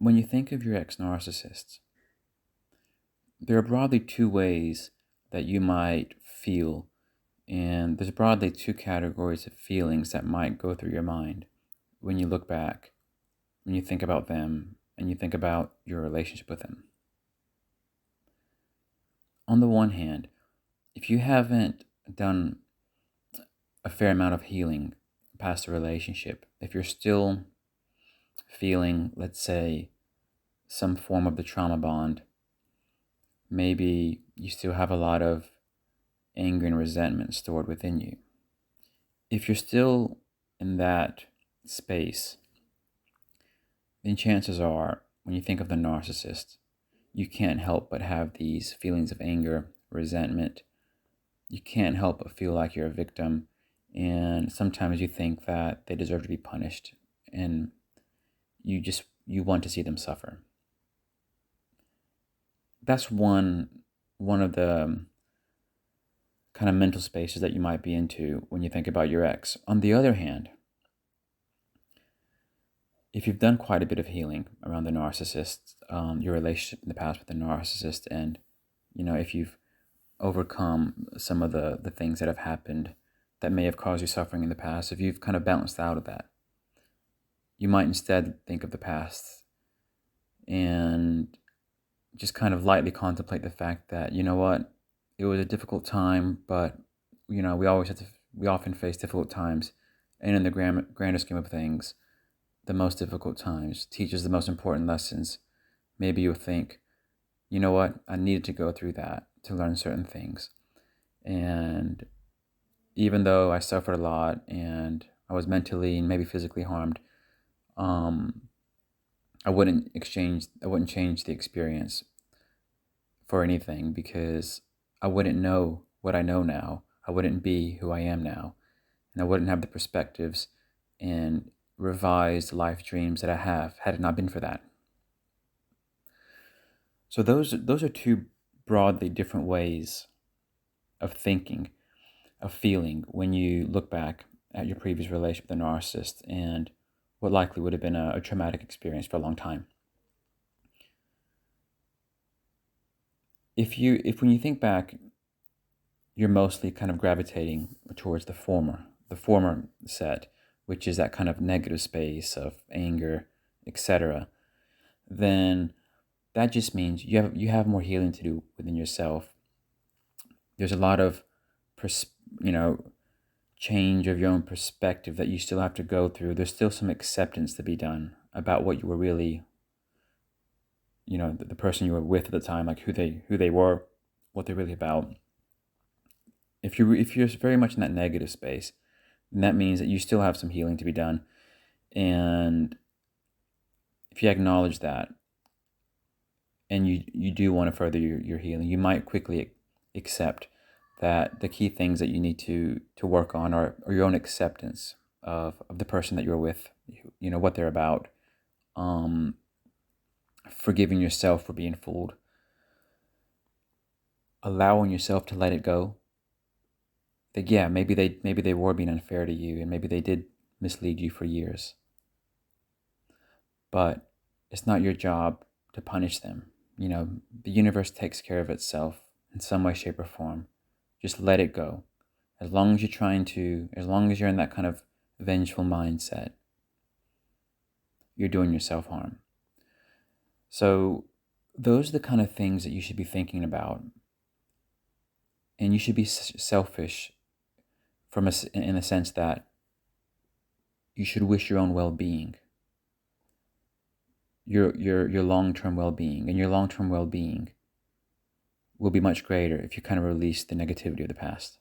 when you think of your ex-narcissist, there are broadly two ways that you might feel, and there's broadly two categories of feelings that might go through your mind when you look back, when you think about them, and you think about your relationship with them. On the one hand, if you haven't done a fair amount of healing past the relationship, if you're still feeling, let's say, some form of the trauma bond, maybe you still have a lot of anger and resentment stored within you. If you're still in that space, then chances are, when you think of the narcissist, you can't help but have these feelings of anger, resentment. You can't help but feel like you're a victim, and sometimes you think that they deserve to be punished, and you want to see them suffer. That's one of the kind of mental spaces that you might be into when you think about your ex. On the other hand, if you've done quite a bit of healing around the narcissist, your relationship in the past with the narcissist, and if you've overcome some of the things that have happened that may have caused you suffering in the past, if you've kind of bounced out of that, you might instead think of the past and just kind of lightly contemplate the fact that, you know what, it was a difficult time, but we often face difficult times, and in the grander scheme of things, the most difficult times teaches the most important lessons. Maybe you'll think, you know what, I needed to go through that to learn certain things. And even though I suffered a lot and I was mentally and maybe physically harmed, I wouldn't change the experience for anything, because I wouldn't know what I know now. I wouldn't be who I am now, and I wouldn't have the perspectives and revised life dreams that I have had it not been for that. So those are two broadly different ways of thinking, of feeling, when you look back at your previous relationship with a narcissist and what likely would have been a traumatic experience for a long time. If when you think back, you're mostly kind of gravitating towards the former set, which is that kind of negative space of anger, etc., then that just means you have more healing to do within yourself. There's a lot of change of your own perspective that you still have to go through. There's still some acceptance to be done about what you were really, the person you were with at the time, like who they were, what they're really about. If you're very much in that negative space, then that means that you still have some healing to be done. And if you acknowledge that, and you do want to further your healing, you might quickly accept that the key things that you need to work on are your own acceptance of the person that you're with, what they're about, forgiving yourself for being fooled, allowing yourself to let it go. That maybe they were being unfair to you, and maybe they did mislead you for years. But it's not your job to punish them. The universe takes care of itself in some way, shape, or form. Just let it go. As long as you're in that kind of vengeful mindset, you're doing yourself harm. So those are the kind of things that you should be thinking about. And you should be selfish in the sense that you should wish your own well-being, your long-term well-being, and your long-term well-being will be much greater if you kind of release the negativity of the past.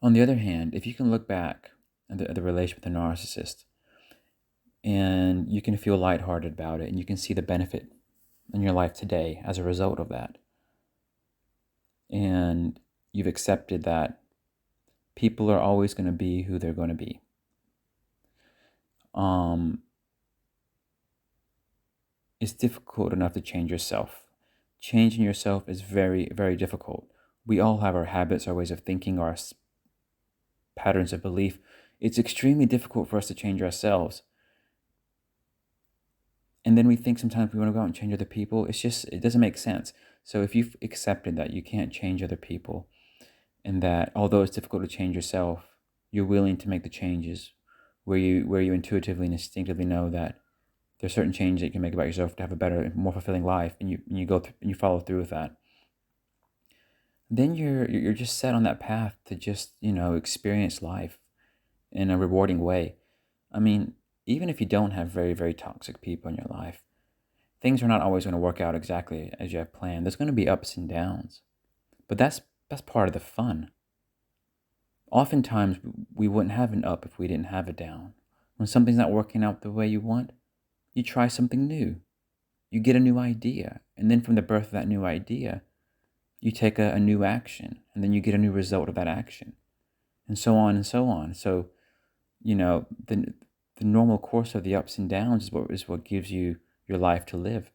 On the other hand, if you can look back at the relationship with the narcissist, and you can feel lighthearted about it, and you can see the benefit in your life today as a result of that, and you've accepted that people are always going to be who they're going to be. It's difficult enough to change yourself. Changing yourself is very, very difficult. We all have our habits, our ways of thinking, our patterns of belief. It's extremely difficult for us to change ourselves. And then we think sometimes we want to go out and change other people. It doesn't make sense. So if you've accepted that you can't change other people, and that although it's difficult to change yourself, you're willing to make the changes where you intuitively and instinctively know that there's certain changes that you can make about yourself to have a better, more fulfilling life, and you go through and you follow through with that, then you're just set on that path to just, experience life in a rewarding way. I mean, even if you don't have very, very toxic people in your life, things are not always going to work out exactly as you have planned. There's going to be ups and downs, but that's part of the fun. Oftentimes, we wouldn't have an up if we didn't have a down. When something's not working out the way you want, you try something new. You get a new idea, and then from the birth of that new idea, you take a new action, and then you get a new result of that action, and so on and so on. So, the normal course of the ups and downs is what gives you your life to live.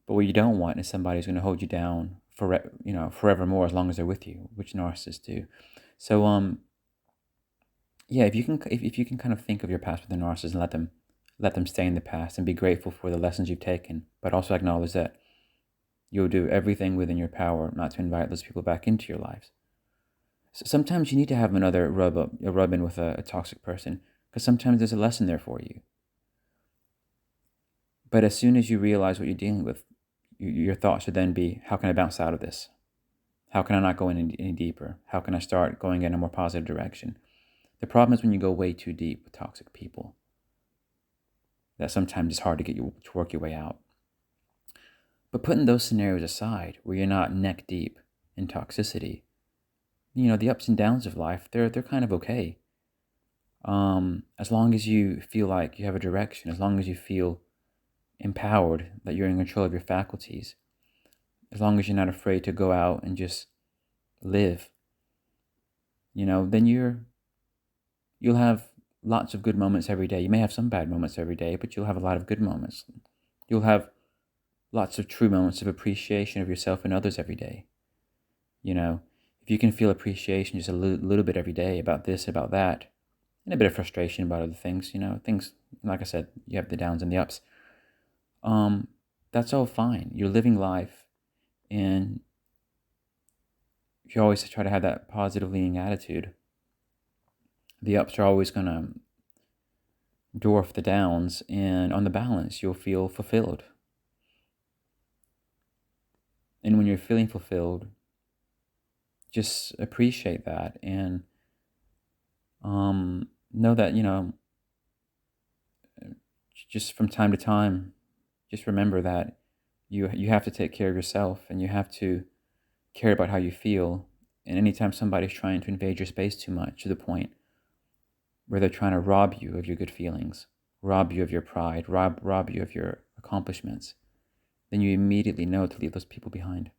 But what you don't want is somebody who's going to hold you down forevermore as long as they're with you, which narcissists do. So, yeah, if you can kind of think of your past with a narcissist and let them stay in the past and be grateful for the lessons you've taken, but also acknowledge that you'll do everything within your power not to invite those people back into your lives. So sometimes you need to have another rub in with a toxic person, because sometimes there's a lesson there for you. But as soon as you realize what you're dealing with, your thoughts should then be, how can I bounce out of this? How can I not go in any deeper? How can I start going in a more positive direction? The problem is when you go way too deep with toxic people, that sometimes it's hard to get you to work your way out. But putting those scenarios aside, where you're not neck deep in toxicity, the ups and downs of life, they're kind of okay. As long as you feel like you have a direction, as long as you feel empowered, that you're in control of your faculties, as long as you're not afraid to go out and just live, then you'll have lots of good moments every day. You may have some bad moments every day, but you'll have a lot of good moments. You'll have lots of true moments of appreciation of yourself and others every day. If you can feel appreciation just a little bit every day about this, about that, and a bit of frustration about other things, things, like I said, you have the downs and the ups. That's all fine. You're living life, and you always try to have that positive leaning attitude. The ups are always going to dwarf the downs, and on the balance, you'll feel fulfilled. And when you're feeling fulfilled, just appreciate that, and know that, just from time to time, just remember that you have to take care of yourself, and you have to care about how you feel. And anytime somebody's trying to invade your space too much, to the point where they're trying to rob you of your good feelings, rob you of your pride, rob you of your accomplishments, then you immediately know to leave those people behind.